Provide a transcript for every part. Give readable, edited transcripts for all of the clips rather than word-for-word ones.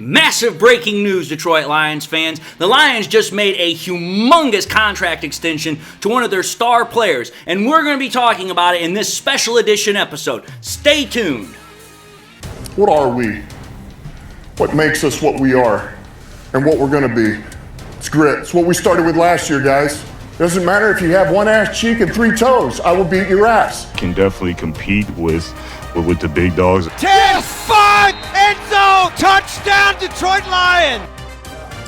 Massive breaking news, Detroit Lions fans. The Lions just made a humongous contract extension to one of their star players, and we're going to be talking about it in this special edition episode. Stay tuned. What are we? What makes us what we are and what we're going to be? It's grit. It's what we started with last year, guys. Doesn't matter if you have one ass cheek and three toes. I will beat your ass. Can definitely compete with the big dogs. 10-5 end zone touchdown Detroit Lions.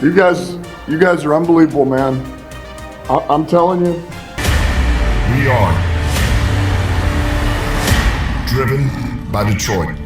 You guys are unbelievable, man. I'm telling you. We are driven by Detroit.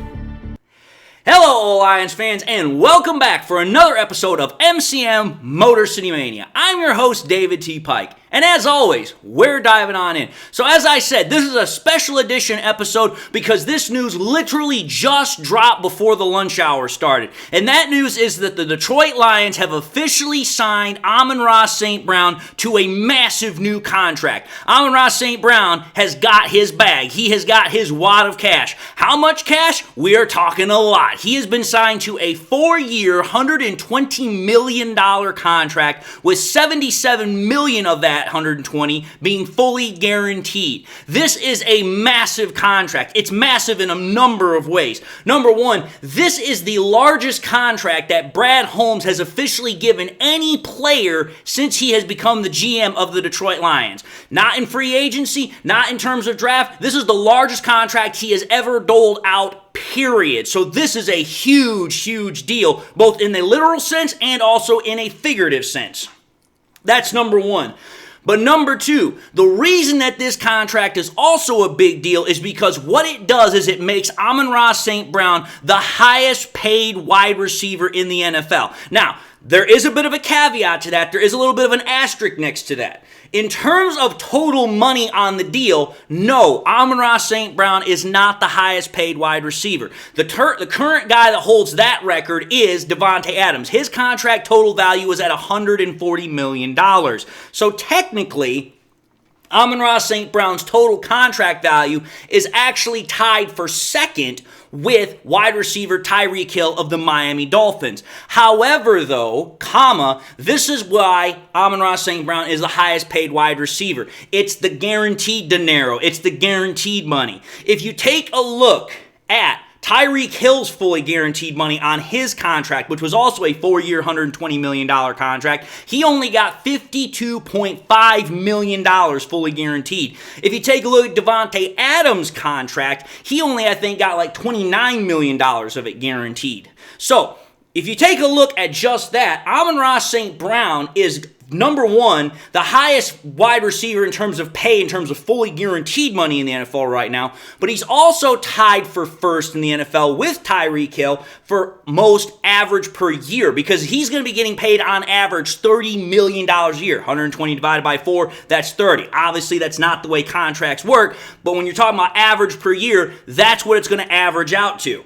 Hello, Lions fans, and welcome back for another episode of MCM Motor City Mania. I'm your host, David T. Pike, and as always, we're diving on in. So as I said, this is a special edition episode because this news literally just dropped before the lunch hour started. And that news is that the Detroit Lions have officially signed Amon-Ra St. Brown to a massive new contract. Amon-Ra St. Brown has got his bag. He has got his wad of cash. How much cash? We are talking a lot. He has been signed to a 4-year, $120 million contract with $77 million of that 120 being fully guaranteed. This is a massive contract. It's massive in a number of ways. Number one, this is the largest contract that Brad Holmes has officially given any player since he has become the GM of the Detroit Lions. Not in free agency, not in terms of draft. This is the largest contract he has ever doled out, period. So this is a huge, huge deal, both in a literal sense and also in a figurative sense. That's number one. But number two, the reason that this contract is also a big deal is because what it does is it makes Amon-Ra St. Brown the highest paid wide receiver in the NFL. Now, there is a bit of a caveat to that. There is a little bit of an asterisk next to that. In terms of total money on the deal, no, Amon-Ra St. Brown is not the highest paid wide receiver. The current guy that holds that record is Davante Adams. His contract total value is at $140 million. So technically, Amon-Ra St. Brown's total contract value is actually tied for second with wide receiver Tyreek Hill of the Miami Dolphins. However, though, this is why Amon-Ra St. Brown is the highest paid wide receiver. It's the guaranteed dinero. It's the guaranteed money. If you take a look at Tyreek Hill's fully guaranteed money on his contract, which was also a 4-year, $120 million contract, he only got $52.5 million fully guaranteed. If you take a look at Davante Adams' contract, he only, I think, got like $29 million of it guaranteed. So, if you take a look at just that, Amon-Ra St. Brown is number one, the highest wide receiver in terms of pay, in terms of fully guaranteed money in the NFL right now, but he's also tied for first in the NFL with Tyreek Hill for most average per year because he's going to be getting paid on average $30 million a year. 120 divided by 4, that's 30. Obviously, that's not the way contracts work, but when you're talking about average per year, that's what it's going to average out to.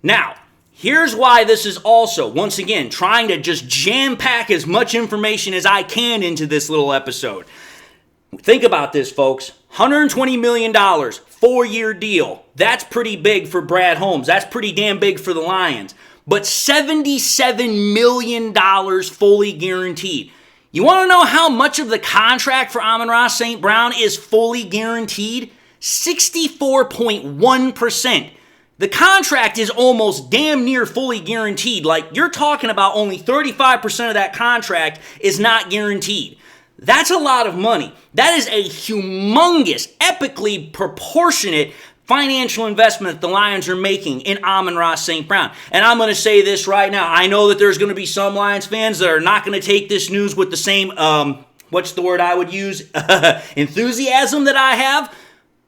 Now, here's why this is also, once again, trying to just jam-pack as much information as I can into this little episode. Think about this, folks. $120 million, 4-year deal. That's pretty big for Brad Holmes. That's pretty damn big for the Lions. But $77 million fully guaranteed. You want to know how much of the contract for Amon-Ra St. Brown is fully guaranteed? 64.1%. The contract is almost damn near fully guaranteed. Like, you're talking about only 35% of that contract is not guaranteed. That's a lot of money. That is a humongous, epically proportionate financial investment that the Lions are making in Amon-Ra St. Brown. And I'm going to say this right now. I know that there's going to be some Lions fans that are not going to take this news with the same, what's the word I would use? Enthusiasm that I have.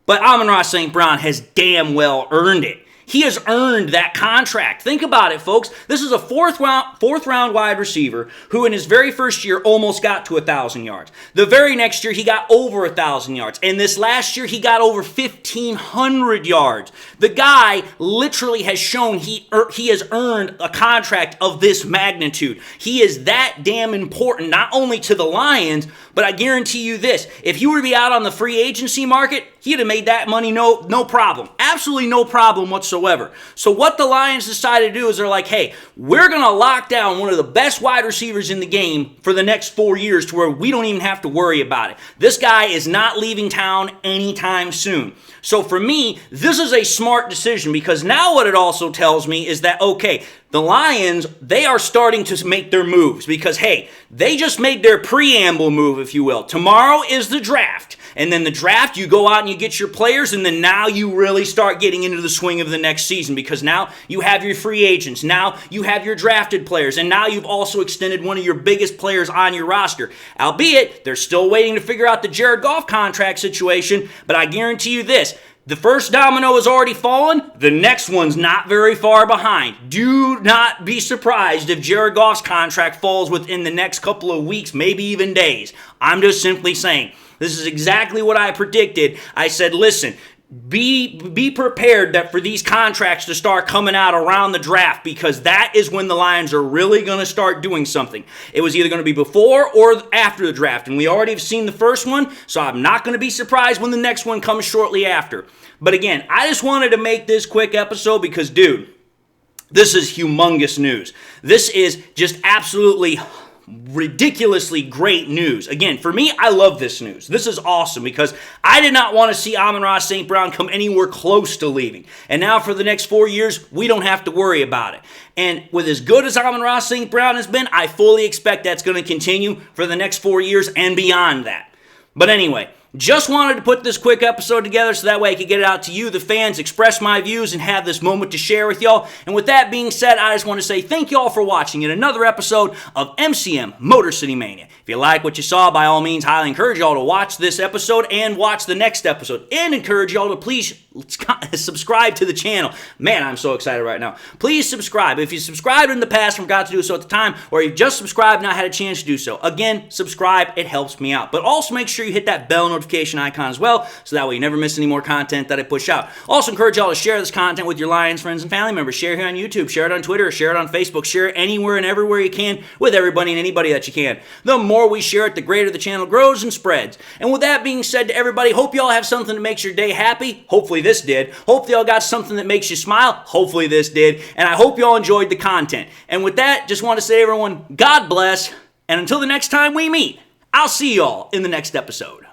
But Amon-Ra St. Brown has damn well earned it. He has earned that contract. Think about it, folks. This is a fourth round wide receiver who in his very first year almost got to 1,000 yards. The very next year, he got over 1,000 yards. And this last year, he got over 1,500 yards. The guy literally has shown he has earned a contract of this magnitude. He is that damn important, not only to the Lions, but I guarantee you this. If he were to be out on the free agency market, he'd have made that money no problem. Absolutely no problem whatsoever. whatsoever. So what the Lions decided to do is they're like, hey, we're going to lock down one of the best wide receivers in the game for the next 4 years to where we don't even have to worry about it. This guy is not leaving town anytime soon. So for me, this is a smart decision because now what it also tells me is that, okay, the Lions, they are starting to make their moves because, hey, they just made their preamble move, if you will. Tomorrow is the draft. And then the draft, you go out and you get your players, and then now you really start getting into the swing of the next season because now you have your free agents, now you have your drafted players, and now you've also extended one of your biggest players on your roster. Albeit, they're still waiting to figure out the Jared Goff contract situation, but I guarantee you this. The first domino has already fallen. The next one's not very far behind. Do not be surprised if Jared Goff's contract falls within the next couple of weeks, maybe even days. I'm just simply saying. This is exactly what I predicted. I said, listen, be prepared that for these contracts to start coming out around the draft because that is when the Lions are really going to start doing something. It was either going to be before or after the draft, and we already have seen the first one, so I'm not going to be surprised when the next one comes shortly after. But again, I just wanted to make this quick episode because, dude, this is humongous news. This is just absolutely ridiculously great news. Again, for me, I love this news. This is awesome because I did not want to see Amon-Ra St. Brown come anywhere close to leaving. And now for the next 4 years, we don't have to worry about it. And with as good as Amon-Ra St. Brown has been, I fully expect that's going to continue for the next 4 years and beyond that. But anyway, just wanted to put this quick episode together so that way I could get it out to you, the fans, express my views, and have this moment to share with y'all. And with that being said, I just want to say thank y'all for watching yet another episode of MCM Motor City Mania. If you like what you saw, by all means, highly encourage y'all to watch this episode and watch the next episode. And encourage y'all to please subscribe to the channel. Man, I'm so excited right now. Please subscribe. If you subscribed in the past and forgot to do so at the time, or you've just subscribed and not had a chance to do so, again, subscribe. It helps me out. But also make sure you hit that bell notification icon as well, so that way you never miss any more content that I push out. Also encourage y'all to share this content with your Lions friends and family members. Share it here on YouTube, share it on Twitter, share it on Facebook, share it anywhere and everywhere you can with everybody and anybody that you can. The more we share it, the greater the channel grows and spreads. And with that being said to everybody, hope y'all have something that makes your day happy. Hopefully this did. Hope y'all got something that makes you smile. Hopefully this did. And I hope y'all enjoyed the content. And with that, just want to say to everyone, God bless. And until the next time we meet, I'll see y'all in the next episode.